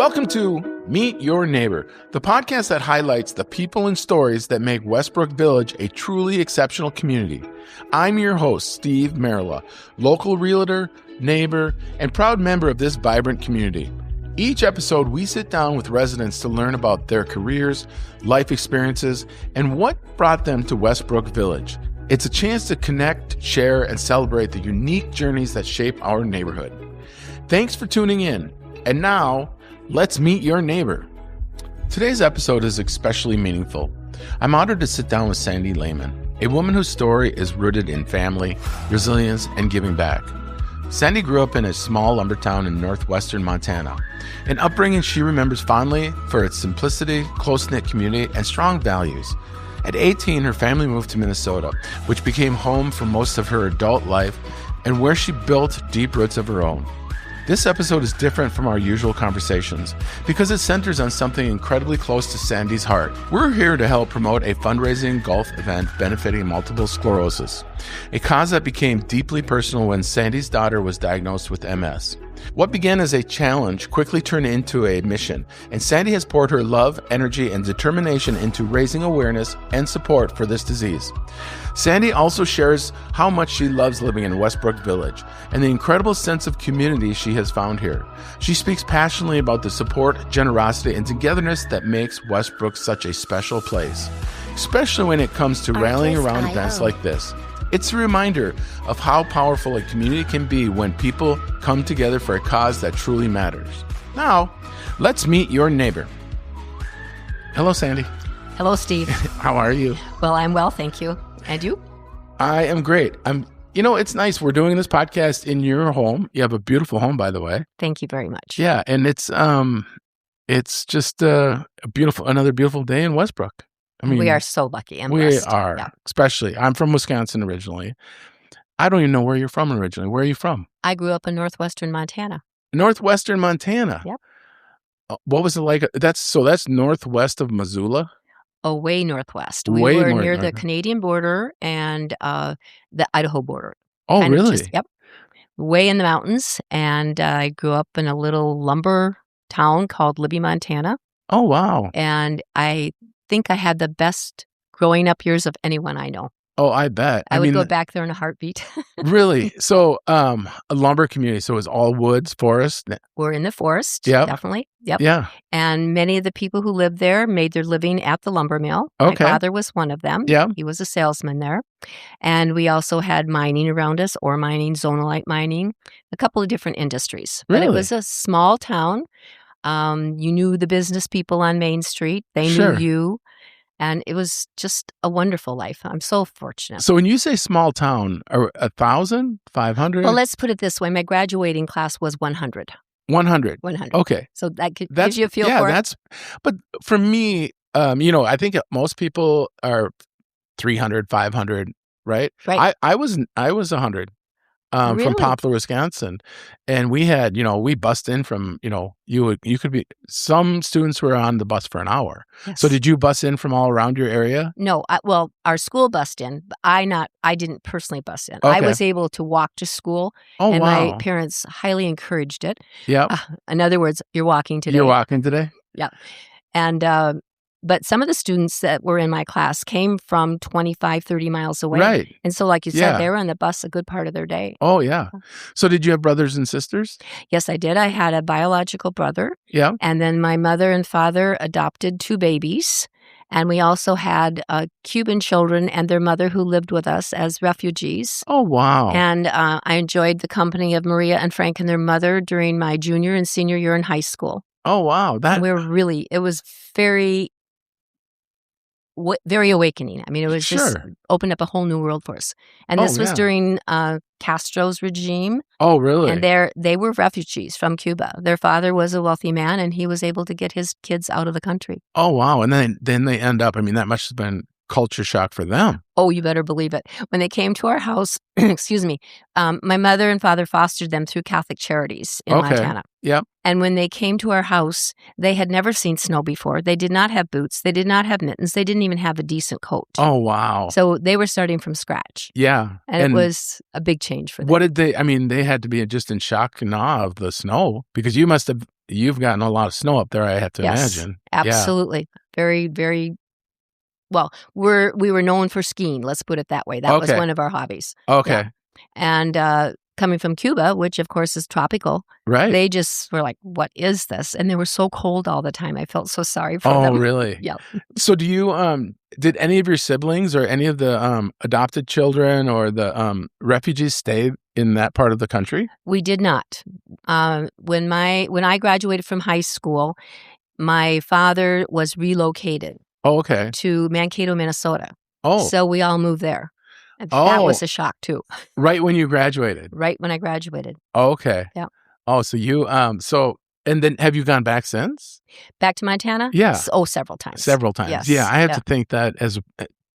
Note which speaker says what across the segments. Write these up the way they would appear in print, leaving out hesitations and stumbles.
Speaker 1: Welcome to Meet Your Neighbor, the podcast that highlights the people and stories that make Westbrook Village a truly exceptional community. I'm your host, Steve Marilla, local realtor, neighbor, and proud member of this vibrant community. Each episode, we sit down with residents to learn about their careers, life experiences, and what brought them to Westbrook Village. It's a chance to connect, share, and celebrate the unique journeys that shape our neighborhood. Thanks for tuning in. And now, let's meet your neighbor. Today's episode is especially meaningful. I'm honored to sit down with Sandy Lehman, a woman whose story is rooted in family, resilience, and giving back. Sandy grew up in a small lumber town in northwestern Montana, an upbringing she remembers fondly for its simplicity, close-knit community, and strong values. At 18, her family moved to Minnesota, which became home for most of her adult life and where she built deep roots of her own. This episode is different from our usual conversations because it centers on something incredibly close to Sandy's heart. We're here to help promote a fundraising golf event benefiting multiple sclerosis, a cause that became deeply personal when Sandy's daughter was diagnosed with MS. What began as a challenge quickly turned into a mission, and Sandy has poured her love, energy, and determination into raising awareness and support for this disease. Sandy also shares how much she loves living in Westbrook Village and the incredible sense of community she has found here. She speaks passionately about the support, generosity, and togetherness that makes Westbrook such a special place, especially when it comes to rallying around events like this. It's a reminder of how powerful a community can be when people come together for a cause that truly matters. Now, let's meet your neighbor. Hello, Sandy.
Speaker 2: Hello, Steve.
Speaker 1: How are you?
Speaker 2: Well, I'm well, thank you. And you?
Speaker 1: I am great. It's nice. We're doing this podcast in your home. You have a beautiful home, by the way.
Speaker 2: Thank you very much.
Speaker 1: Yeah, and it's just another beautiful day in Westbrook.
Speaker 2: We are so lucky and
Speaker 1: blessed.
Speaker 2: We are,
Speaker 1: especially. I'm from Wisconsin originally. I don't even know where you're from originally. Where are you from?
Speaker 2: I grew up in northwestern Montana.
Speaker 1: Northwestern Montana?
Speaker 2: Yep.
Speaker 1: What was it like? That's northwest of Missoula?
Speaker 2: Oh, way northwest. We were near the Canadian border and the Idaho border.
Speaker 1: Oh, kind really?
Speaker 2: Yep. Way in the mountains. And I grew up in a little lumber town called Libby, Montana.
Speaker 1: Oh, wow.
Speaker 2: And I think I had the best growing up years of anyone I know.
Speaker 1: Oh, I bet.
Speaker 2: I would go back there in a heartbeat.
Speaker 1: Really? So a lumber community. So it was all woods, forest?
Speaker 2: We're in the forest.
Speaker 1: Yeah.
Speaker 2: Definitely. Yep.
Speaker 1: Yeah.
Speaker 2: And many of the people who lived there made their living at the lumber mill.
Speaker 1: Okay.
Speaker 2: My father was one of them.
Speaker 1: Yeah.
Speaker 2: He was a salesman there. And we also had mining around us, ore mining, zonolite mining, a couple of different industries.
Speaker 1: Really?
Speaker 2: But it was a small town. You knew the business people on Main Street. They knew you. And it was just a wonderful life. I'm so fortunate.
Speaker 1: So when you say small town, 1,000, 500?
Speaker 2: Well, let's put it this way. My graduating class was 100.
Speaker 1: 100.
Speaker 2: 100.
Speaker 1: Okay.
Speaker 2: So that gives you a feel for it.
Speaker 1: But for me, I think most people are 300, 500, right?
Speaker 2: Right.
Speaker 1: I was 100.
Speaker 2: Really?
Speaker 1: From Poplar, Wisconsin. And we had, we bussed in from, some students were on the bus for an hour.
Speaker 2: Yes.
Speaker 1: So did you bus in from all around your area?
Speaker 2: No, our school bussed in, but I didn't personally bus in.
Speaker 1: Okay.
Speaker 2: I was able to walk to school.
Speaker 1: Oh,
Speaker 2: and
Speaker 1: wow.
Speaker 2: my parents highly encouraged it.
Speaker 1: Yeah.
Speaker 2: In other words, you're walking today.
Speaker 1: You're walking today?
Speaker 2: Yeah. And, but some of the students that were in my class came from 25, 30 miles away.
Speaker 1: Right.
Speaker 2: And so, like you said, they were on the bus a good part of their day.
Speaker 1: Oh, yeah. So did you have brothers and sisters?
Speaker 2: Yes, I did. I had a biological brother.
Speaker 1: Yeah.
Speaker 2: And then my mother and father adopted 2 babies. And we also had Cuban children and their mother who lived with us as refugees.
Speaker 1: Oh, wow.
Speaker 2: And I enjoyed the company of Maria and Frank and their mother during my junior and senior year in high school.
Speaker 1: Oh, wow.
Speaker 2: It was very awakening. I mean, it was just opened up a whole new world for us. And this was during Castro's regime.
Speaker 1: Oh, really?
Speaker 2: And they were refugees from Cuba. Their father was a wealthy man, and he was able to get his kids out of the country.
Speaker 1: Oh, wow. And then they end up, that must have been culture shock for them.
Speaker 2: Oh, you better believe it. When they came to our house, excuse me, my mother and father fostered them through Catholic Charities in Montana.
Speaker 1: Yep.
Speaker 2: And when they came to our house, they had never seen snow before. They did not have boots. They did not have mittens. They didn't even have a decent coat.
Speaker 1: Oh, wow.
Speaker 2: So they were starting from scratch.
Speaker 1: Yeah.
Speaker 2: And it was a big change for them.
Speaker 1: What did they had to be just in shock and awe of the snow because you must have you've gotten a lot of snow up there, I have to
Speaker 2: Yes,
Speaker 1: imagine.
Speaker 2: absolutely. Very, very well, we were known for skiing, let's put it that way. That was
Speaker 1: Okay.
Speaker 2: one of our hobbies.
Speaker 1: Okay.
Speaker 2: And coming from Cuba, which of course is tropical,
Speaker 1: Right.
Speaker 2: they just were like, "What is this?" And they were so cold all the time. I felt so sorry for them.
Speaker 1: Oh, really?
Speaker 2: Yeah.
Speaker 1: So do you did any of your siblings or any of the adopted children or the refugees stay in that part of the country?
Speaker 2: We did not. When I graduated from high school, my father was relocated
Speaker 1: Oh, okay.
Speaker 2: to Mankato, Minnesota.
Speaker 1: Oh.
Speaker 2: So we all moved there. And that
Speaker 1: Oh.
Speaker 2: was a shock too.
Speaker 1: Right when you graduated?
Speaker 2: Right when I graduated.
Speaker 1: Oh, okay.
Speaker 2: Yeah.
Speaker 1: Oh, so you and then have you gone back since?
Speaker 2: Back to Montana?
Speaker 1: Yeah.
Speaker 2: Several times.
Speaker 1: Several times.
Speaker 2: Yes.
Speaker 1: Yeah, I have to think that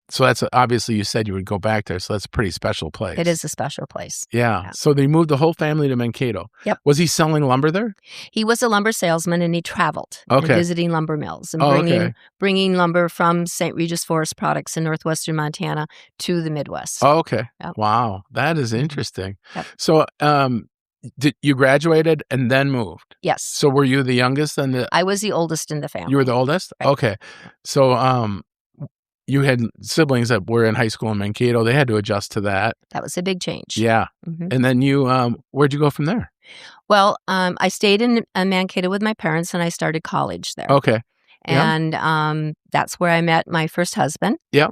Speaker 1: so that's obviously you said you would go back there, so that's a pretty special place.
Speaker 2: It is a special place.
Speaker 1: Yeah. So they moved the whole family to Mankato.
Speaker 2: Yep.
Speaker 1: Was he selling lumber there?
Speaker 2: He was a lumber salesman, and he traveled and visiting lumber mills and bringing lumber from St. Regis Forest Products in northwestern Montana to the Midwest.
Speaker 1: Oh, okay.
Speaker 2: Yep.
Speaker 1: Wow. That is interesting.
Speaker 2: Yep.
Speaker 1: So did you graduated and then moved?
Speaker 2: Yes.
Speaker 1: So were you the youngest and
Speaker 2: I was the oldest in the family.
Speaker 1: You were the oldest?
Speaker 2: Right.
Speaker 1: Okay. So you had siblings that were in high school in Mankato. They had to adjust to that.
Speaker 2: That was a big change.
Speaker 1: Yeah.
Speaker 2: Mm-hmm.
Speaker 1: And then you, where'd you go from there?
Speaker 2: Well, I stayed in Mankato with my parents, and I started college there.
Speaker 1: Okay.
Speaker 2: And that's where I met my first husband.
Speaker 1: Yeah.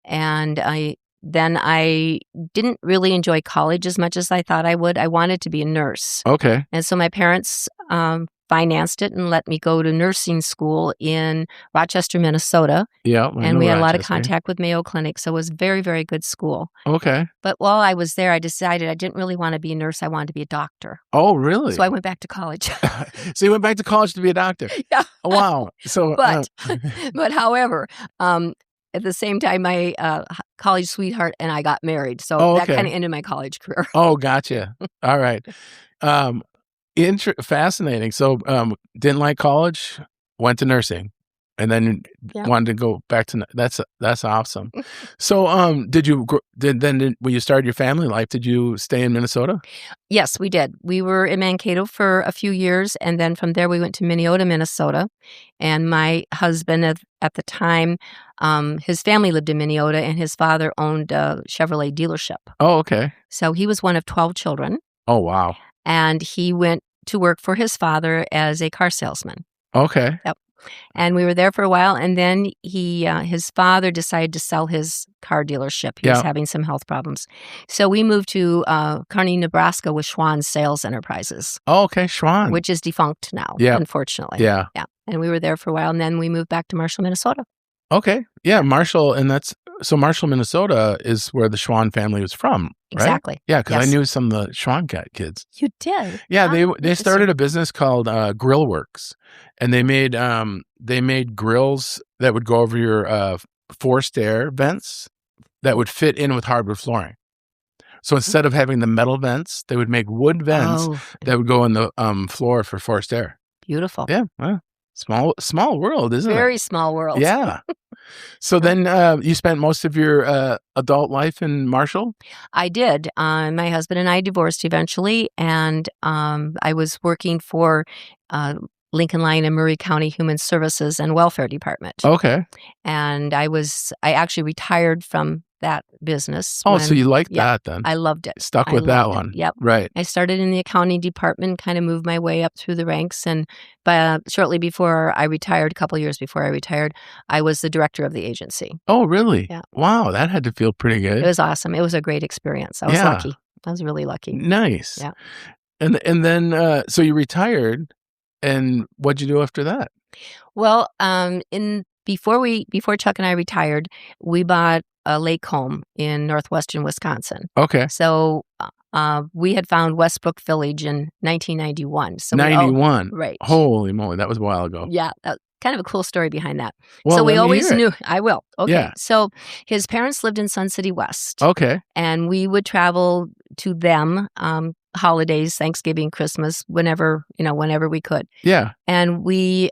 Speaker 2: And I didn't really enjoy college as much as I thought I would. I wanted to be a nurse.
Speaker 1: Okay.
Speaker 2: And so my parents financed it and let me go to nursing school in Rochester, Minnesota.
Speaker 1: Yeah.
Speaker 2: And we had a lot of contact with Mayo Clinic, so it was very, very good school.
Speaker 1: Okay.
Speaker 2: But while I was there, I decided I didn't really want to be a nurse. I wanted to be a doctor.
Speaker 1: Oh, really?
Speaker 2: So I went back to college.
Speaker 1: So you went back to college to be a doctor?
Speaker 2: Yeah.
Speaker 1: Oh, wow. So,
Speaker 2: but however, at the same time, my college sweetheart and I got married. So that kind of ended my college career.
Speaker 1: Oh, gotcha. All right. Fascinating. So, didn't like college, went to nursing, and then wanted to go back to that's awesome. So, when you started your family life, did you stay in Minnesota?
Speaker 2: Yes, we did. We were in Mankato for a few years, and then from there we went to Minneota, Minnesota. And my husband at the time, his family lived in Minneota, and his father owned a Chevrolet dealership.
Speaker 1: Oh, okay.
Speaker 2: So he was one of 12 children.
Speaker 1: Oh, wow.
Speaker 2: And he went to work for his father as a car salesman.
Speaker 1: Okay.
Speaker 2: Yep. And we were there for a while, and then his father decided to sell his car dealership. He was having some health problems. So we moved to Kearney, Nebraska with Schwann Sales Enterprises.
Speaker 1: Oh, okay, Schwann.
Speaker 2: Which is defunct now, unfortunately.
Speaker 1: Yeah.
Speaker 2: Yeah. And we were there for a while, and then we moved back to Marshall, Minnesota.
Speaker 1: Okay. Yeah, Marshall, and Marshall, Minnesota is where the Schwann family was from, right?
Speaker 2: Exactly.
Speaker 1: Yeah, because I knew some of the Schwann kids.
Speaker 2: You did?
Speaker 1: Yeah, they started a business called Grill Works, and they made grills that would go over your forced air vents that would fit in with hardwood flooring. So instead of having the metal vents, they would make wood vents that would go in the floor for forced air.
Speaker 2: Beautiful.
Speaker 1: Yeah, well, small world, isn't it?
Speaker 2: Very small world.
Speaker 1: Yeah. So then you spent most of your adult life in Marshall?
Speaker 2: I did. My husband and I divorced eventually, and I was working for Lincoln, Lyon, and Murray County Human Services and Welfare Department.
Speaker 1: Okay.
Speaker 2: And I actually retired from that business.
Speaker 1: Oh, so you liked that then?
Speaker 2: I loved it.
Speaker 1: Stuck with that one.
Speaker 2: Yep.
Speaker 1: Right.
Speaker 2: I started in the accounting department, kind of moved my way up through the ranks. And shortly before I retired, a couple of years before I retired, I was the director of the agency.
Speaker 1: Oh, really?
Speaker 2: Yeah.
Speaker 1: Wow. That had to feel pretty good.
Speaker 2: It was awesome. It was a great experience. I was lucky. I was really lucky.
Speaker 1: Nice.
Speaker 2: Yeah.
Speaker 1: And then, so you retired, and what'd you do after that?
Speaker 2: Well, before Chuck and I retired, we bought a lake home in northwestern Wisconsin.
Speaker 1: Okay.
Speaker 2: So we had found Westbrook Village in 1991. So
Speaker 1: 91?
Speaker 2: Right.
Speaker 1: Holy moly, that was a while ago.
Speaker 2: Yeah, kind of a cool story behind that.
Speaker 1: Well,
Speaker 2: so we always
Speaker 1: knew.
Speaker 2: I will. Okay.
Speaker 1: Yeah.
Speaker 2: So his parents lived in Sun City West.
Speaker 1: Okay.
Speaker 2: And we would travel to them holidays, Thanksgiving, Christmas, whenever we could.
Speaker 1: Yeah.
Speaker 2: And we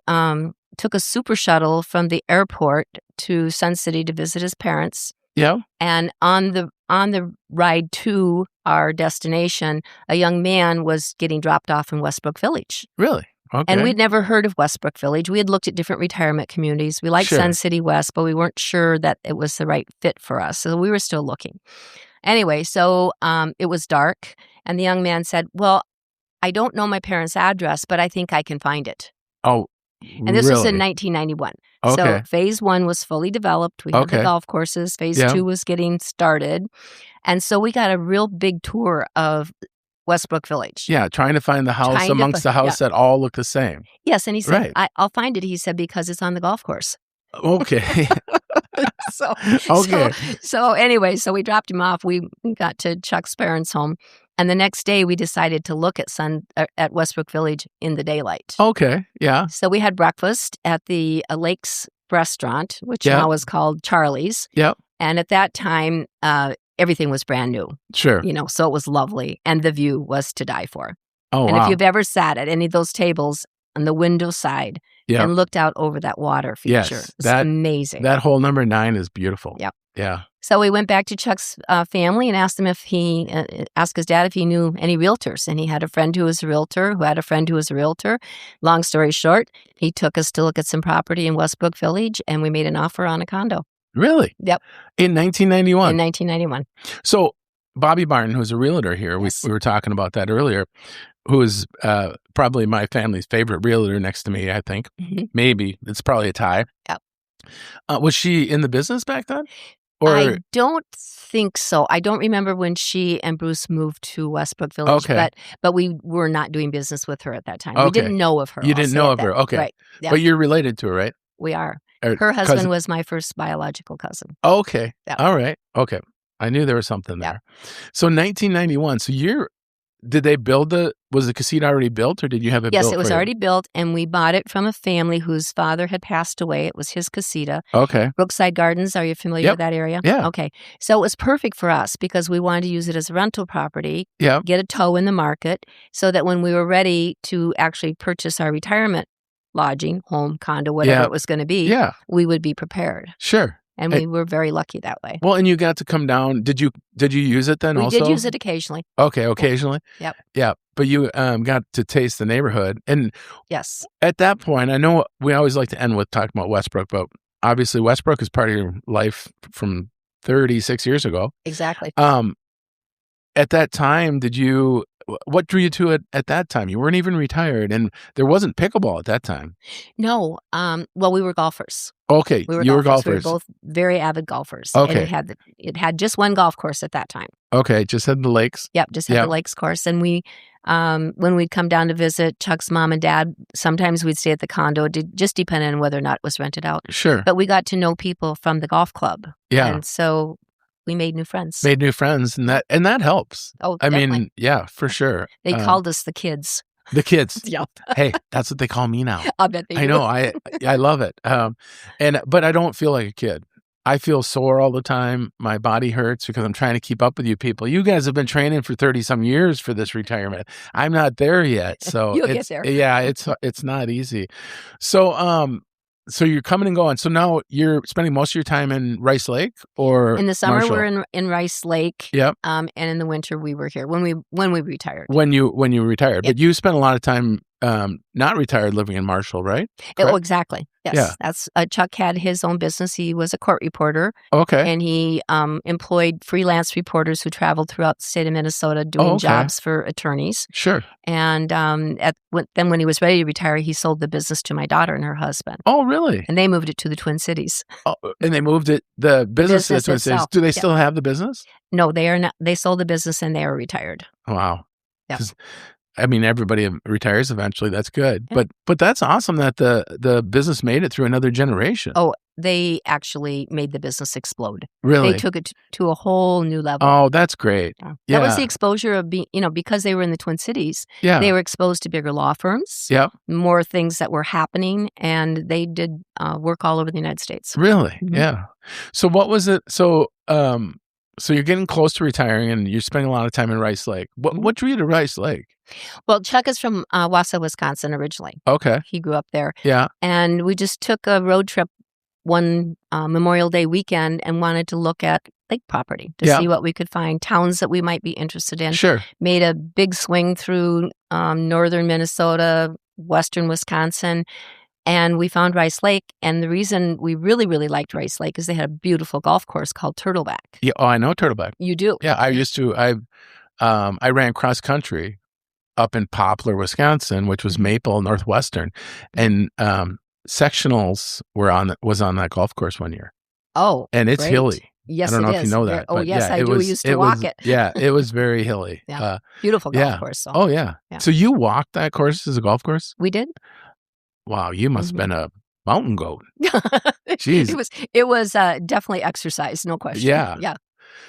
Speaker 2: took a super shuttle from the airport to Sun City to visit his parents.
Speaker 1: Yeah.
Speaker 2: And on the ride to our destination, a young man was getting dropped off in Westbrook Village.
Speaker 1: Really? Okay.
Speaker 2: And we'd never heard of Westbrook Village. We had looked at different retirement communities. We liked
Speaker 1: Sure.
Speaker 2: Sun City West, but we weren't sure that it was the right fit for us. So we were still looking. Anyway, so it was dark, and the young man said, well, I don't know my parents' address, but I think I can find it.
Speaker 1: Oh,
Speaker 2: And this was in
Speaker 1: really?
Speaker 2: 1991.
Speaker 1: Okay.
Speaker 2: So phase 1 was fully developed. We had the
Speaker 1: Okay.
Speaker 2: golf courses. Phase
Speaker 1: Yeah.
Speaker 2: 2 was getting started. And so we got a real big tour of Westbrook Village.
Speaker 1: Yeah, trying to find the house
Speaker 2: Trying to
Speaker 1: amongst the house that all look the same.
Speaker 2: Yes, and he said,
Speaker 1: Right.
Speaker 2: I'll find it, he said, because it's on the golf course.
Speaker 1: Okay.
Speaker 2: Okay. So anyway, so we dropped him off. We got to Chuck's parents' home. And the next day, we decided to look at Westbrook Village in the daylight.
Speaker 1: Okay. Yeah.
Speaker 2: So we had breakfast at the Lakes restaurant, which
Speaker 1: Yep.
Speaker 2: now is called Charlie's.
Speaker 1: Yep.
Speaker 2: And at that time, everything was brand new,
Speaker 1: Sure.
Speaker 2: so it was lovely. And the view was to die for.
Speaker 1: Oh,
Speaker 2: And
Speaker 1: wow.
Speaker 2: if you've ever sat at any of those tables on the window side
Speaker 1: Yep.
Speaker 2: and looked out over that water feature,
Speaker 1: Yes,
Speaker 2: it's amazing.
Speaker 1: That hole number 9 is beautiful.
Speaker 2: Yep.
Speaker 1: Yeah.
Speaker 2: So we went back to Chuck's family and asked him if he asked his dad if he knew any realtors, and he had a friend who was a realtor who had a friend who was a realtor. Long story short, he took us to look at some property in Westbrook Village, and we made an offer on a condo.
Speaker 1: Really?
Speaker 2: Yep.
Speaker 1: In 1991.
Speaker 2: In 1991.
Speaker 1: So Bobby Barton, who's a realtor here,
Speaker 2: Yes.
Speaker 1: we were talking about that earlier, who is probably my family's favorite realtor next to me, I think.
Speaker 2: Mhm.
Speaker 1: Maybe. It's probably a tie.
Speaker 2: Yep.
Speaker 1: Was she in the business back then? Or
Speaker 2: I don't think so. I don't remember when she and Bruce moved to Westbrook Village,
Speaker 1: Okay.
Speaker 2: but we were not doing business with her at that time.
Speaker 1: Okay.
Speaker 2: We didn't know of her.
Speaker 1: You
Speaker 2: I'll
Speaker 1: didn't
Speaker 2: say
Speaker 1: know
Speaker 2: it
Speaker 1: of her.
Speaker 2: that-
Speaker 1: Okay.
Speaker 2: Right. Yeah,
Speaker 1: But you're related to her, right?
Speaker 2: we are.
Speaker 1: Or
Speaker 2: Her husband
Speaker 1: cousin?
Speaker 2: was my first biological cousin.
Speaker 1: Okay.
Speaker 2: Yeah.
Speaker 1: All right. Okay. I knew there was something
Speaker 2: Yeah.
Speaker 1: there. So 1991. So did they build was the casino already built, or did you have it built?
Speaker 2: Yes, it was
Speaker 1: for you?
Speaker 2: already built, and we bought it from a family whose father had passed away. It was his casita.
Speaker 1: Okay.
Speaker 2: Brookside Gardens, are you familiar
Speaker 1: Yep.
Speaker 2: with that area?
Speaker 1: Yeah.
Speaker 2: Okay. So it was perfect for us because we wanted to use it as a rental property,
Speaker 1: Yeah.
Speaker 2: get a toe in the market, so that when we were ready to actually purchase our retirement lodging, home, condo, whatever
Speaker 1: Yeah.
Speaker 2: it was going to be,
Speaker 1: Yeah.
Speaker 2: we would be prepared.
Speaker 1: Sure.
Speaker 2: And
Speaker 1: Hey.
Speaker 2: we were very lucky that way.
Speaker 1: Well, and you got to come down. Did you use it then
Speaker 2: We
Speaker 1: also?
Speaker 2: did use it occasionally.
Speaker 1: Okay, occasionally.
Speaker 2: Yep.
Speaker 1: Yeah, but you got to taste the neighborhood, and
Speaker 2: Yes.
Speaker 1: at that point, I know we always like to end with talking about Westbrook, but obviously Westbrook is part of your life from 36 years ago.
Speaker 2: Exactly.
Speaker 1: At that time, what drew you to it at that time? You weren't even retired, and there wasn't pickleball at that time.
Speaker 2: No. Well, we were golfers.
Speaker 1: Okay,
Speaker 2: We were
Speaker 1: you were
Speaker 2: golfers. We were
Speaker 1: golfers.
Speaker 2: both very avid golfers.
Speaker 1: Okay.
Speaker 2: And it had just one golf course at that time.
Speaker 1: Okay, just had the lakes.
Speaker 2: Yep, just had
Speaker 1: Yep.
Speaker 2: the lakes course. And we, when we'd come down to visit Chuck's mom and dad, sometimes we'd stay at the condo. It just depended on whether or not it was rented out.
Speaker 1: Sure.
Speaker 2: But we got to know people from the golf club.
Speaker 1: Yeah.
Speaker 2: And so we made new friends.
Speaker 1: Made new friends, and that helps.
Speaker 2: Oh,
Speaker 1: I
Speaker 2: definitely.
Speaker 1: mean, yeah, for sure.
Speaker 2: They called us the kids.
Speaker 1: The kids.
Speaker 2: Yep.
Speaker 1: Hey, that's what they call me now.
Speaker 2: I bet they
Speaker 1: I
Speaker 2: do.
Speaker 1: know. I love it. But I don't feel like a kid. I feel sore all the time. My body hurts because I'm trying to keep up with you people. You guys have been training for 30 some years for this retirement. I'm not there yet. So
Speaker 2: You'll get there.
Speaker 1: Yeah, it's not easy. So you're coming and going. So now you're spending most of your time in Rice Lake, or
Speaker 2: In the summer,
Speaker 1: Marshall?
Speaker 2: we're in Rice Lake.
Speaker 1: Yep.
Speaker 2: And in the winter, we were here when we retired.
Speaker 1: When you retired,
Speaker 2: Yep.
Speaker 1: but you spent a lot of time not retired living in Marshall, right?
Speaker 2: Oh,
Speaker 1: Correct?
Speaker 2: exactly. Yes.
Speaker 1: Yeah.
Speaker 2: That's Chuck had his own business. He was a court reporter,
Speaker 1: Okay.
Speaker 2: and he employed freelance reporters who traveled throughout the state of Minnesota doing
Speaker 1: okay.
Speaker 2: jobs for attorneys.
Speaker 1: Sure.
Speaker 2: And then when he was ready to retire, he sold the business to my daughter and her husband,
Speaker 1: Oh, really?
Speaker 2: and they moved it to the Twin Cities.
Speaker 1: Oh, and they moved the business to the
Speaker 2: business
Speaker 1: Twin Cities.
Speaker 2: itself.
Speaker 1: Do they
Speaker 2: Yeah.
Speaker 1: still have the business?
Speaker 2: No, they are not. They sold the business and they are retired.
Speaker 1: Wow.
Speaker 2: Yeah.
Speaker 1: 'Cause, I mean, everybody retires eventually. That's good.
Speaker 2: Yeah.
Speaker 1: But that's awesome that the business made it through another generation.
Speaker 2: Oh, they actually made the business explode.
Speaker 1: really?
Speaker 2: They took it to a whole new level.
Speaker 1: Oh, that's great.
Speaker 2: Yeah.
Speaker 1: Yeah.
Speaker 2: That was the exposure of being, because they were in the Twin Cities,
Speaker 1: Yeah.
Speaker 2: they were exposed to bigger law firms,
Speaker 1: Yeah.
Speaker 2: more things that were happening, and they did work all over the United States.
Speaker 1: Really?
Speaker 2: Mhm.
Speaker 1: Yeah. So what was it? So you're getting close to retiring, and you're spending a lot of time in Rice Lake. What drew you to Rice Lake?
Speaker 2: Well, Chuck is from Wausau, Wisconsin originally.
Speaker 1: Okay.
Speaker 2: He grew up there.
Speaker 1: Yeah.
Speaker 2: And we just took a road trip one Memorial Day weekend and wanted to look at lake property to
Speaker 1: Yeah.
Speaker 2: see what we could find, towns that we might be interested in.
Speaker 1: Sure.
Speaker 2: Made a big swing through northern Minnesota, northwestern Wisconsin, and we found Rice Lake. And the reason we really, really liked Rice Lake is they had a beautiful golf course called Turtleback.
Speaker 1: Yeah, I know Turtleback.
Speaker 2: You do?
Speaker 1: Yeah, I used to. I ran cross country up in Poplar, Wisconsin, which was Maple Northwestern, and sectionals was on that golf course one year.
Speaker 2: Oh,
Speaker 1: and it's
Speaker 2: great.
Speaker 1: hilly.
Speaker 2: Yes,
Speaker 1: I don't know
Speaker 2: it
Speaker 1: if
Speaker 2: is.
Speaker 1: you know that.
Speaker 2: Oh, yes, I do. We used to walk it.
Speaker 1: Yeah, it was very hilly.
Speaker 2: Yeah. Beautiful golf course. So.
Speaker 1: Oh, yeah. So you walked that course as a golf course?
Speaker 2: We did.
Speaker 1: Wow, you must have been a mountain goat. Jeez.
Speaker 2: It was definitely exercise, no question.
Speaker 1: Yeah.
Speaker 2: Yeah.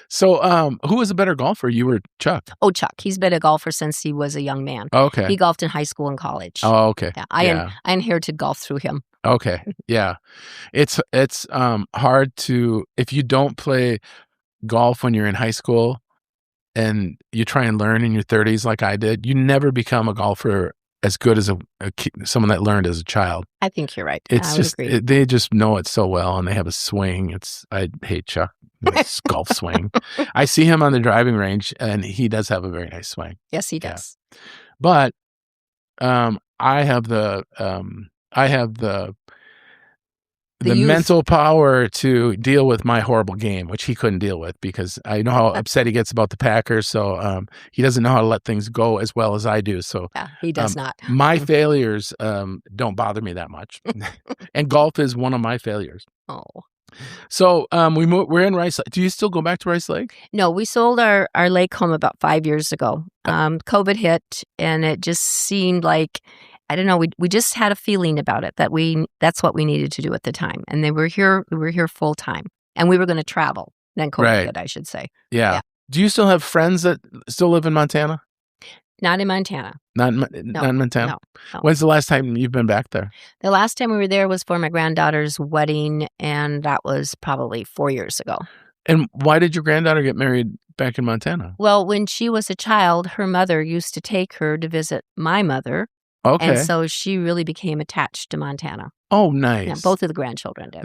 Speaker 1: So who was a better golfer, you or Chuck?
Speaker 2: Oh, Chuck. He's been a golfer since he was a young man.
Speaker 1: Okay.
Speaker 2: He golfed in high school and college.
Speaker 1: Oh, okay.
Speaker 2: Yeah. I inherited golf through him.
Speaker 1: Okay. Yeah. It's hard to, if you don't play golf when you're in high school and you try and learn in your 30s like I did, you never become a golfer as good as someone that learned as a child.
Speaker 2: I think you're right.
Speaker 1: It's just they just know it so well, and they have a swing. I hate Chuck. Nice golf swing. I see him on the driving range, and he does have a very nice swing.
Speaker 2: Yes, he does.
Speaker 1: Yeah. But I have the mental power to deal with my horrible game, which he couldn't deal with because I know how upset he gets about the Packers. So he doesn't know how to let things go as well as I do. So
Speaker 2: yeah, he does not.
Speaker 1: My failures don't bother me that much, and golf is one of my failures.
Speaker 2: Oh.
Speaker 1: So we're in Rice Lake. Do you still go back to Rice Lake?
Speaker 2: No, we sold our lake home about 5 years ago. COVID hit, and it just seemed like, I don't know, we just had a feeling about it that's what we needed to do at the time. And we were here full time, and we were going to travel. Then COVID hit, I should say.
Speaker 1: Yeah. Do you still have friends that still live in Montana?
Speaker 2: Not in Montana.
Speaker 1: Not in Montana?
Speaker 2: No.
Speaker 1: When's the last time you've been back there?
Speaker 2: The last time we were there was for my granddaughter's wedding, and that was probably 4 years ago.
Speaker 1: And why did your granddaughter get married back in Montana?
Speaker 2: Well, when she was a child, her mother used to take her to visit my mother.
Speaker 1: Okay.
Speaker 2: And so she really became attached to Montana.
Speaker 1: Oh, nice.
Speaker 2: Yeah, both of the grandchildren did.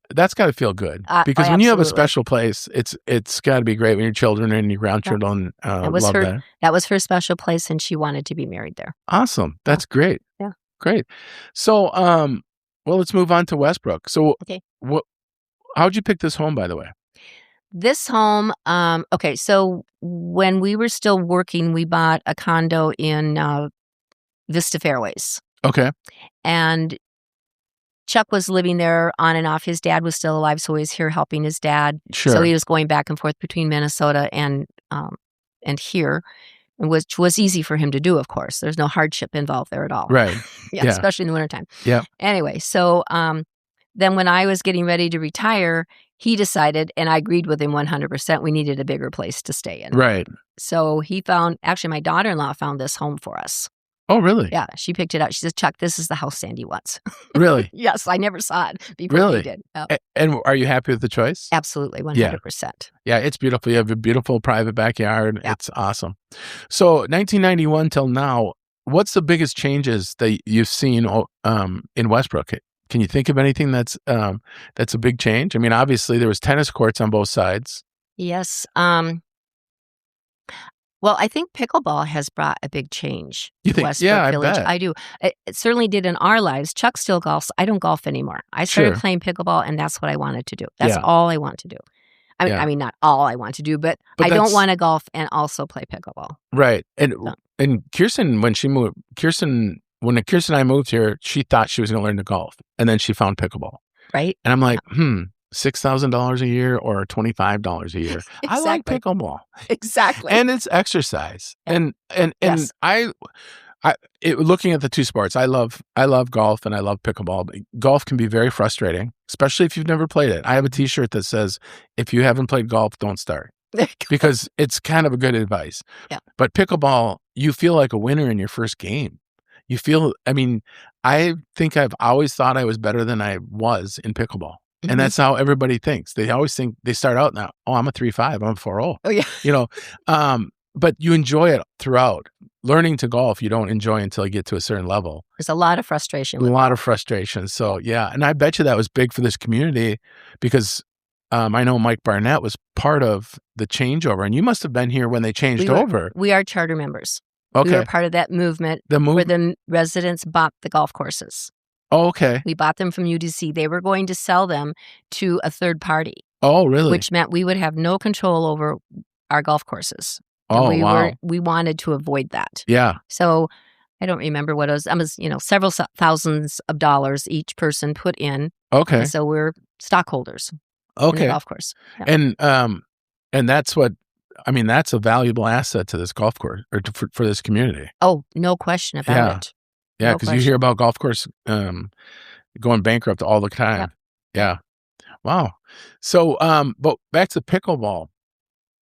Speaker 1: That's got to feel good because when you have a special place, it's got to be great when your children and your grandchildren love that.
Speaker 2: That was her special place, and she wanted to be married there.
Speaker 1: Awesome. That's great.
Speaker 2: Yeah.
Speaker 1: Great. So, well, let's move on to Westbrook. So,
Speaker 2: okay.
Speaker 1: How'd you pick this home, by the way?
Speaker 2: This home, okay, so when we were still working, we bought a condo in Vista Fairways.
Speaker 1: Okay.
Speaker 2: And Chuck was living there on and off. His dad was still alive, so he was here helping his dad.
Speaker 1: Sure.
Speaker 2: So he was going back and forth between Minnesota and here, which was easy for him to do, of course. There's no hardship involved there at all.
Speaker 1: Right.
Speaker 2: Yeah, especially in the wintertime.
Speaker 1: Yeah.
Speaker 2: Anyway, so then when I was getting ready to retire, he decided, and I agreed with him 100%, we needed a bigger place to stay in.
Speaker 1: Right.
Speaker 2: So actually my daughter-in-law found this home for us.
Speaker 1: Oh, really?
Speaker 2: Yeah, she picked it out. She said, Chuck, this is the house Sandy wants.
Speaker 1: Really?
Speaker 2: Yes, I never saw it before
Speaker 1: really?
Speaker 2: He did. Oh.
Speaker 1: And are you happy with the choice?
Speaker 2: Absolutely, 100%.
Speaker 1: Yeah, it's beautiful. You have a beautiful private backyard.
Speaker 2: Yeah.
Speaker 1: It's awesome. So 1991 till now, what's the biggest changes that you've seen in Westbrook? Can you think of anything that's a big change? I mean, obviously there was tennis courts on both sides.
Speaker 2: Yes. Well, I think pickleball has brought a big change
Speaker 1: to Westbrook
Speaker 2: Village.
Speaker 1: I bet.
Speaker 2: I do. It certainly did in our lives. Chuck still golfs. I don't golf anymore. I started playing pickleball, and that's what I wanted to do. That's all I want to do. I mean, not all I want to do, but I don't want to golf and also play pickleball.
Speaker 1: Right. And Kirsten, when Kirsten and I moved here, she thought she was going to learn to golf, and then she found pickleball.
Speaker 2: Right.
Speaker 1: And I'm like, $6,000 a year or $25 a year.
Speaker 2: Exactly.
Speaker 1: I like pickleball.
Speaker 2: Exactly.
Speaker 1: And it's exercise. Yeah. And
Speaker 2: yes.
Speaker 1: Looking at the two sports, I love golf and I love pickleball. But golf can be very frustrating, especially if you've never played it. I have a T-shirt that says, if you haven't played golf, don't start. Because it's kind of a good advice.
Speaker 2: Yeah.
Speaker 1: But pickleball, you feel like a winner in your first game. I think I've always thought I was better than I was in pickleball. Mm-hmm. And that's how everybody thinks. They always think they start out now, I'm a 3.5, I'm a 4.0.
Speaker 2: Oh, yeah.
Speaker 1: But you enjoy it throughout. Learning to golf, you don't enjoy until you get to a certain level.
Speaker 2: There's a lot of frustration.
Speaker 1: Of frustration. So, yeah. And I bet you that was big for this community because I know Mike Barnett was part of the changeover. And you must have been here when they changed over.
Speaker 2: We are charter members. We were
Speaker 1: Okay.
Speaker 2: part of that movement
Speaker 1: The
Speaker 2: where
Speaker 1: move.
Speaker 2: the residents bought the golf courses.
Speaker 1: Oh, okay.
Speaker 2: We bought them from UDC. They were going to sell them to a third party,
Speaker 1: Oh, really?
Speaker 2: which meant we would have no control over our golf courses. And
Speaker 1: Oh, wow.
Speaker 2: we wanted to avoid that.
Speaker 1: Yeah.
Speaker 2: So I don't remember what it was. Several thousands of dollars each person put in.
Speaker 1: Okay.
Speaker 2: And so we're stockholders in the
Speaker 1: Okay.
Speaker 2: golf course. Yeah.
Speaker 1: And that's that's a valuable asset to this golf course or for this community.
Speaker 2: Oh, no question about it.
Speaker 1: Yeah,
Speaker 2: No
Speaker 1: because you hear about golf course going bankrupt all the time.
Speaker 2: Yep.
Speaker 1: Yeah. Wow. So, but back to pickleball.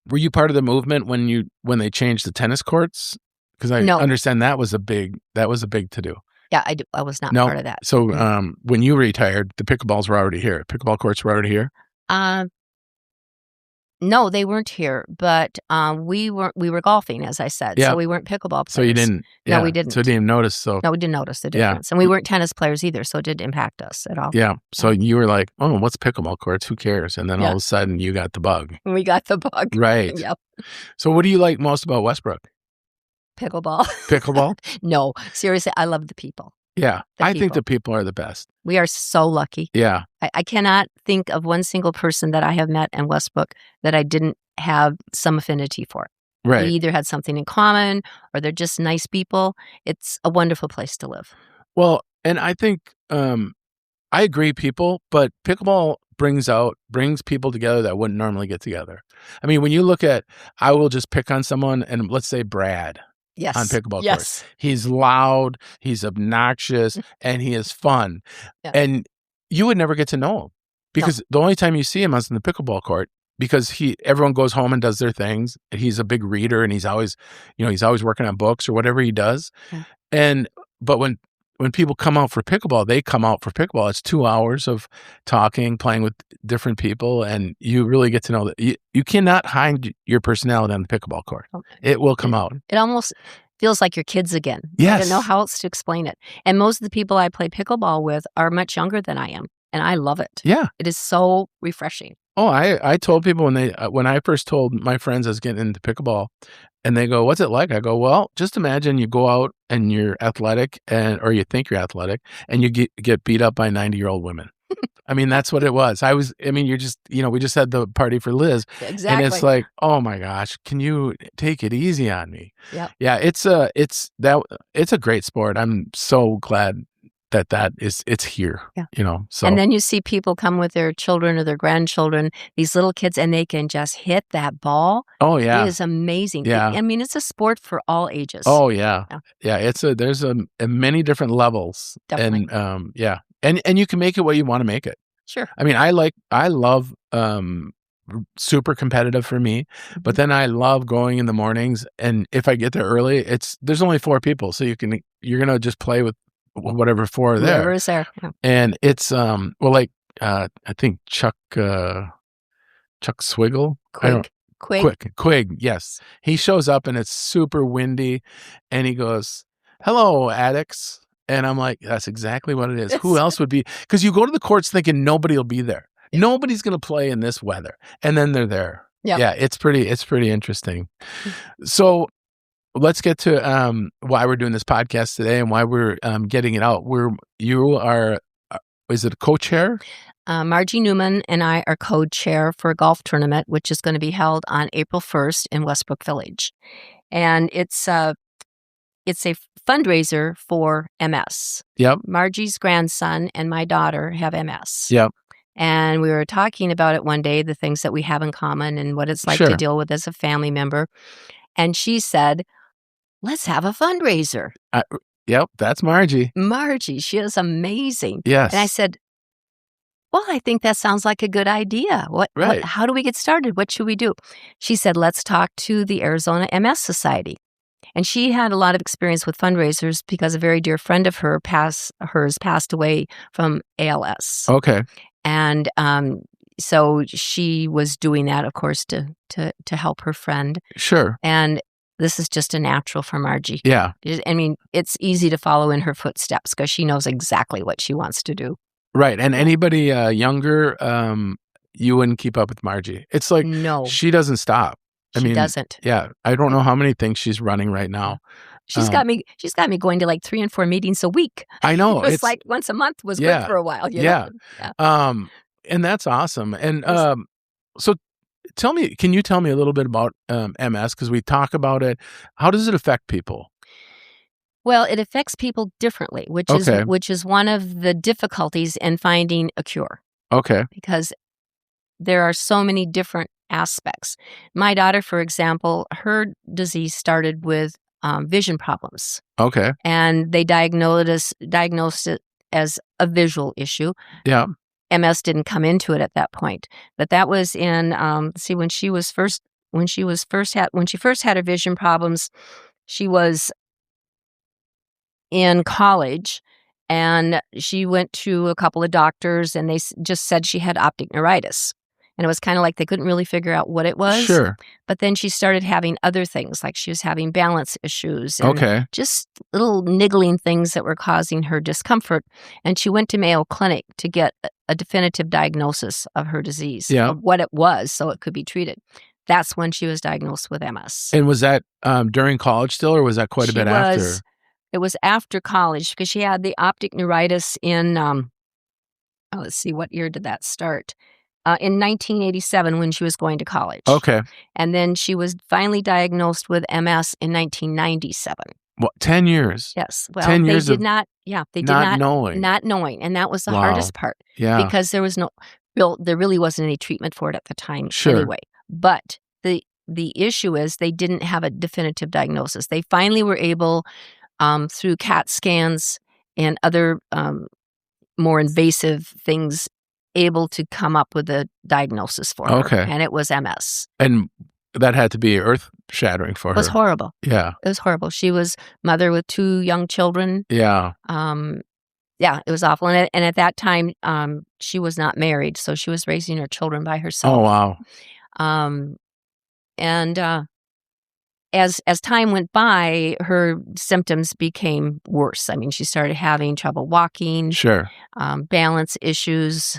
Speaker 1: Were you part of the movement when they changed the tennis courts? Because I
Speaker 2: No.
Speaker 1: understand that was a big to do.
Speaker 2: Yeah, I was not
Speaker 1: No.
Speaker 2: part of that.
Speaker 1: So, when you retired, the pickleballs were already here. Pickleball courts were already here.
Speaker 2: No, they weren't here, but we were golfing, as I said.
Speaker 1: Yeah.
Speaker 2: So we weren't pickleball players.
Speaker 1: So you didn't.
Speaker 2: No,
Speaker 1: Yeah.
Speaker 2: we didn't.
Speaker 1: So you didn't notice. So
Speaker 2: No, we didn't notice the
Speaker 1: Yeah.
Speaker 2: difference. And we weren't tennis players either, so it didn't impact us at all.
Speaker 1: yeah. So you were like, oh, what's pickleball courts? Who cares? And then all of a sudden you got the bug.
Speaker 2: We got the bug.
Speaker 1: Right.
Speaker 2: Yep.
Speaker 1: So what do you like most about Westbrook?
Speaker 2: Pickleball.
Speaker 1: Pickleball?
Speaker 2: No, seriously, I love the people.
Speaker 1: Yeah.
Speaker 2: The
Speaker 1: I think
Speaker 2: people.
Speaker 1: the people are the best.
Speaker 2: We are so lucky.
Speaker 1: Yeah.
Speaker 2: I cannot think of one single person that I have met in Westbrook that I didn't have some affinity for.
Speaker 1: Right.
Speaker 2: We either had something in common or they're just nice people. It's a wonderful place to live.
Speaker 1: Well, and I think I agree, but pickleball brings people together that wouldn't normally get together. I mean, when you look at, I will just pick on someone, and let's say Brad
Speaker 2: Yes.
Speaker 1: on pickleball
Speaker 2: Yes.
Speaker 1: courts. He's loud, he's obnoxious, and he is fun.
Speaker 2: Yeah.
Speaker 1: And you would never get to know him because the only time you see him is in the pickleball court. Because everyone goes home and does their things. He's a big reader, and he's always working on books or whatever he does.
Speaker 2: Yeah.
Speaker 1: But when people come out for pickleball, they come out for pickleball. It's 2 hours of talking, playing with different people, and you really get to know that you cannot hide your personality on the pickleball court. It will come out.
Speaker 2: It almost feels like your kids again.
Speaker 1: Yes.
Speaker 2: I don't know how else to explain it. And most of the people I play pickleball with are much younger than I am, and I love it.
Speaker 1: Yeah.
Speaker 2: It is so refreshing.
Speaker 1: Oh, I told people when I first told my friends I was getting into pickleball, and they go, "What's it like?" I go, "Well, just imagine you go out and you're athletic, or you think you're athletic, and you get beat up by 90-year-old women." I mean, that's what it was. You're just, we just had the party for Liz,
Speaker 2: Exactly.
Speaker 1: and it's like, oh my gosh, can you take it easy on me?
Speaker 2: Yep.
Speaker 1: Yeah, it's a great sport. I'm so glad it's here.
Speaker 2: Yeah.
Speaker 1: So.
Speaker 2: And then you see people come with their children or their grandchildren, these little kids, and they can just hit that ball.
Speaker 1: Oh yeah.
Speaker 2: It is amazing.
Speaker 1: Yeah.
Speaker 2: I mean, it's a sport for all ages.
Speaker 1: Oh yeah. Yeah. There's many different levels.
Speaker 2: Definitely.
Speaker 1: And yeah. And you can make it what you want to make it.
Speaker 2: Sure.
Speaker 1: I mean, I love super competitive for me, but then I love going in the mornings, and if I get there early, there's only 4 people, so you're gonna just play with whatever 4 are there.
Speaker 2: Whoever is there. Yeah.
Speaker 1: And it's I think Chuck Swiggle. Quig, yes. He shows up and it's super windy, and he goes, "Hello, addicts." And I'm like, that's exactly what it is. Who else would be? Because you go to the courts thinking nobody will be there. Yeah. Nobody's going to play in this weather. And then they're there. Yep. Yeah, it's pretty interesting. So let's get to why we're doing this podcast today and why we're getting it out. You are, is it a co-chair?
Speaker 2: Margie Newman and I are co-chair for a golf tournament, which is going to be held on April 1st in Westbrook Village. And it's a fundraiser for MS.
Speaker 1: Yep.
Speaker 2: Margie's grandson and my daughter have MS.
Speaker 1: Yep.
Speaker 2: And we were talking about it one day, the things that we have in common and what it's like to deal with as a family member. And she said, let's have a fundraiser.
Speaker 1: Yep, that's Margie.
Speaker 2: Margie, she is amazing.
Speaker 1: Yes.
Speaker 2: And I said, well, I think that sounds like a good idea. How do we get started? What should we do? She said, let's talk to the Arizona MS Society. And she had a lot of experience with fundraisers because a very dear friend of hers passed away from ALS.
Speaker 1: Okay.
Speaker 2: And so she was doing that, of course, to help her friend.
Speaker 1: Sure.
Speaker 2: And this is just a natural for Margie.
Speaker 1: Yeah.
Speaker 2: I mean, it's easy to follow in her footsteps because she knows exactly what she wants to do.
Speaker 1: Right. And anybody younger, you wouldn't keep up with Margie. It's like,
Speaker 2: no,
Speaker 1: she doesn't stop.
Speaker 2: She doesn't.
Speaker 1: Yeah. I don't know how many things she's running right now.
Speaker 2: She's got me going to like 3 and 4 meetings a week.
Speaker 1: I know.
Speaker 2: It's like once a month was good for a while. You know?
Speaker 1: And that's awesome. And so can you tell me a little bit about MS? Because we talk about it. How does it affect people?
Speaker 2: Well, it affects people differently, which is one of the difficulties in finding a cure.
Speaker 1: Okay.
Speaker 2: Because there are so many different aspects. My daughter, for example, her disease started with vision problems.
Speaker 1: Okay.
Speaker 2: And they diagnosed it as a visual issue.
Speaker 1: Yeah.
Speaker 2: MS didn't come into it at that point, but that was in when she first had her vision problems. She was in college, and she went to a couple of doctors, and they just said she had optic neuritis. And it was kind of like they couldn't really figure out what it was.
Speaker 1: Sure.
Speaker 2: But then she started having other things, like she was having balance issues and just little niggling things that were causing her discomfort. And she went to Mayo Clinic to get a definitive diagnosis of her disease, of what it was, so it could be treated. That's when she was diagnosed with MS.
Speaker 1: And was that during college still, or was that quite a bit after?
Speaker 2: It was after college, because she had the optic neuritis in, let's see, what year did that start? In 1987, when she was going to college.
Speaker 1: Okay.
Speaker 2: And then she was finally diagnosed with MS in 1997.
Speaker 1: What, 10 years?
Speaker 2: Yes. Well,
Speaker 1: 10 years
Speaker 2: they did not knowing. Not knowing. And that was the hardest part.
Speaker 1: Yeah.
Speaker 2: Because there really wasn't any treatment for it at the time anyway. But the issue is they didn't have a definitive diagnosis. They finally were able, through CAT scans and other more invasive things, able to come up with a diagnosis for her.
Speaker 1: Okay.
Speaker 2: And it was MS.
Speaker 1: And that had to be earth-shattering for her.
Speaker 2: It was horrible.
Speaker 1: Yeah.
Speaker 2: It was horrible. She was mother with 2 young children.
Speaker 1: Yeah.
Speaker 2: Yeah, it was awful. And at that time, she was not married, so she was raising her children by herself.
Speaker 1: Oh, wow.
Speaker 2: And as time went by, her symptoms became worse. I mean, she started having trouble walking.
Speaker 1: Sure.
Speaker 2: Balance issues.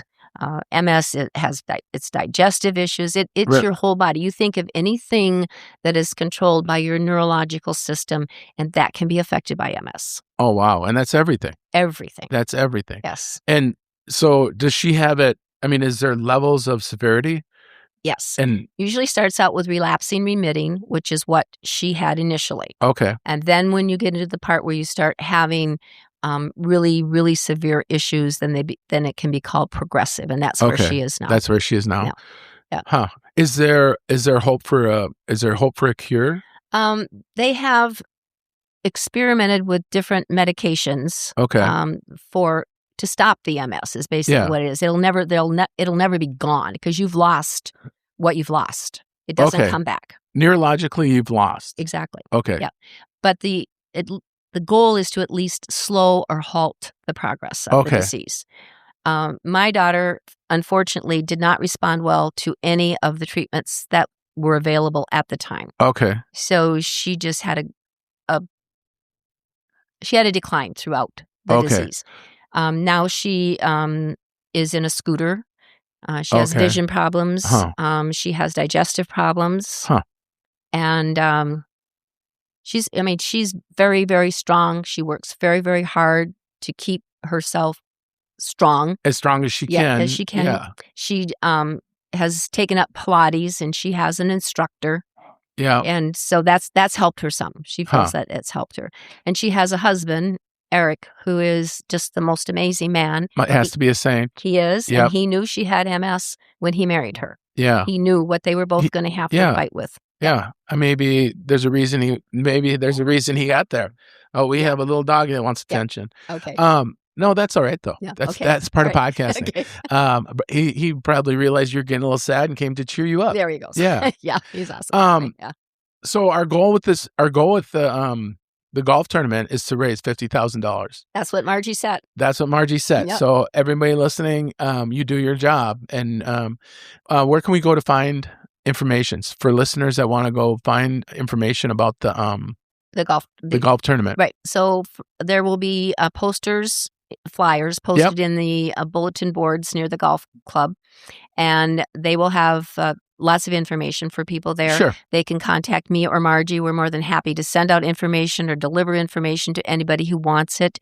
Speaker 2: MS, it has its digestive issues. It's your whole body. You think of anything that is controlled by your neurological system, and that can be affected by MS.
Speaker 1: Oh, wow. And that's everything.
Speaker 2: Everything.
Speaker 1: That's everything.
Speaker 2: Yes.
Speaker 1: And so does she have it? I mean, is there levels of severity?
Speaker 2: Yes.
Speaker 1: And
Speaker 2: usually starts out with relapsing remitting, which is what she had initially.
Speaker 1: Okay.
Speaker 2: And then when you get into the part where you start having really, really severe issues, then it can be called progressive, and that's where she is now.
Speaker 1: That's where she is now.
Speaker 2: Yeah.
Speaker 1: Huh. Is there hope for a cure?
Speaker 2: They have experimented with different medications.
Speaker 1: Okay.
Speaker 2: To stop the MS is basically what it is. It'll never be gone, because you've lost what you've lost. It doesn't come back.
Speaker 1: Neurologically, you've lost.
Speaker 2: Exactly.
Speaker 1: Okay.
Speaker 2: Yeah. But the goal is to at least slow or halt the progress of the disease. My daughter, unfortunately, did not respond well to any of the treatments that were available at the time.
Speaker 1: Okay.
Speaker 2: So she just had a decline throughout the disease. Now she is in a scooter. She has vision problems. She has digestive problems. And she's very, very strong. She works very, very hard to keep herself strong.
Speaker 1: As strong as she can.
Speaker 2: As she can.
Speaker 1: Yeah.
Speaker 2: She has taken up Pilates, and she has an instructor.
Speaker 1: Yeah.
Speaker 2: And so that's helped her some. She feels that it's helped her. And she has a husband, Eric, who is just the most amazing man.
Speaker 1: It has to be a saint.
Speaker 2: He is. Yep. And he knew she had MS when he married her.
Speaker 1: Yeah.
Speaker 2: He knew what they were both going to have to fight with.
Speaker 1: Yeah. Maybe there's a reason he got there. Oh, we have a little dog that wants attention.
Speaker 2: Okay.
Speaker 1: No, that's all right though.
Speaker 2: Yeah.
Speaker 1: That's part of podcasting. He probably realized you're getting a little sad and came to cheer you up.
Speaker 2: There he goes.
Speaker 1: Yeah.
Speaker 2: Yeah. He's awesome.
Speaker 1: So our goal with the golf tournament is to raise $50,000.
Speaker 2: That's what Margie said.
Speaker 1: Yep. So everybody listening, you do your job. And where can we go to find information for listeners that want to go find information about the golf tournament?
Speaker 2: Right. So there will be flyers posted in the bulletin boards near the golf club, and they will have lots of information for people there.
Speaker 1: Sure.
Speaker 2: They can contact me or Margie. We're more than happy to send out information or deliver information to anybody who wants it.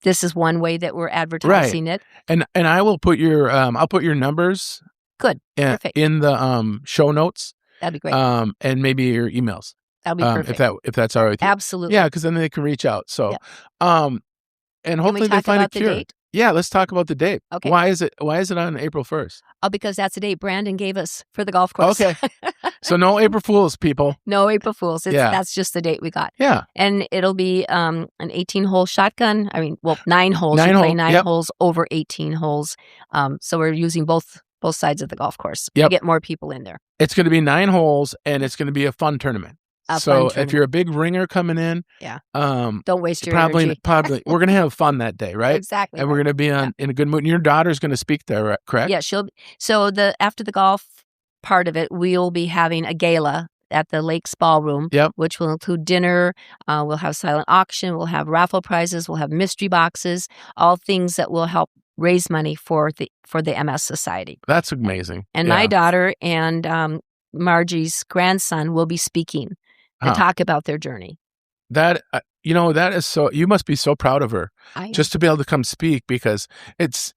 Speaker 2: This is one way that we're advertising it.
Speaker 1: And I will put your I'll put your numbers
Speaker 2: Perfect.
Speaker 1: in the show notes.
Speaker 2: That'd be great.
Speaker 1: And maybe your emails.
Speaker 2: That'd be perfect.
Speaker 1: If that's all right with you.
Speaker 2: Absolutely.
Speaker 1: Yeah, because then they can reach out. So and hopefully they find a cure.
Speaker 2: Date?
Speaker 1: Yeah, let's talk about the date.
Speaker 2: Okay.
Speaker 1: Why is it on April 1st?
Speaker 2: Oh, because that's the date Brandon gave us for the golf course.
Speaker 1: Okay. So no April Fools, people.
Speaker 2: No April Fools. That's just the date we got.
Speaker 1: Yeah.
Speaker 2: And it'll be an 18-hole shotgun. 9 holes. You play 9 holes over 18 holes. So we're using both sides of the golf course to get more people in there. It's
Speaker 1: going to be 9 holes, and it's going to be a fun tournament. If you're a big ringer coming in,
Speaker 2: don't waste your energy.
Speaker 1: Probably we're going to have fun that day, right?
Speaker 2: Exactly.
Speaker 1: And we're going to be in a good mood. And your daughter's going to speak there, correct?
Speaker 2: Yeah, after the golf part of it, we'll be having a gala at the Lakes Ballroom, which will include dinner. We'll have silent auction. We'll have raffle prizes. We'll have mystery boxes. All things that will help raise money for the MS Society.
Speaker 1: That's amazing.
Speaker 2: And my daughter and Margie's grandson will be speaking to talk about their journey.
Speaker 1: That that is so. You must be so proud of her just to be able to come speak, because it's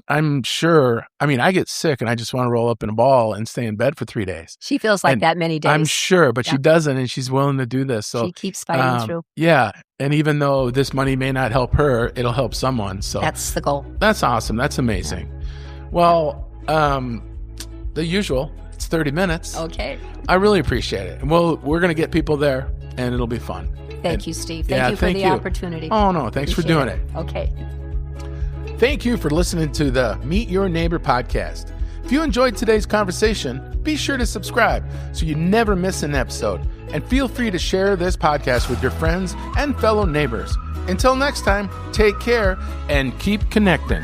Speaker 1: I'm sure. I get sick and I just want to roll up in a ball and stay in bed for 3 days.
Speaker 2: She feels like that many days.
Speaker 1: I'm sure, but she doesn't, and she's willing to do this. So
Speaker 2: she keeps fighting through.
Speaker 1: Yeah, and even though this money may not help her, it'll help someone. So
Speaker 2: that's the goal.
Speaker 1: That's awesome. That's amazing. Yeah. Well, the usual. It's 30 minutes.
Speaker 2: Okay.
Speaker 1: I really appreciate it, and we're going to get people there, and it'll be fun.
Speaker 2: Thank you, Steve. Thank you for the opportunity.
Speaker 1: Oh no, thanks for doing it.
Speaker 2: Okay.
Speaker 1: Thank you for listening to the Meet Your Neighbor podcast. If you enjoyed today's conversation, be sure to subscribe so you never miss an episode. And feel free to share this podcast with your friends and fellow neighbors. Until next time, take care and keep connecting.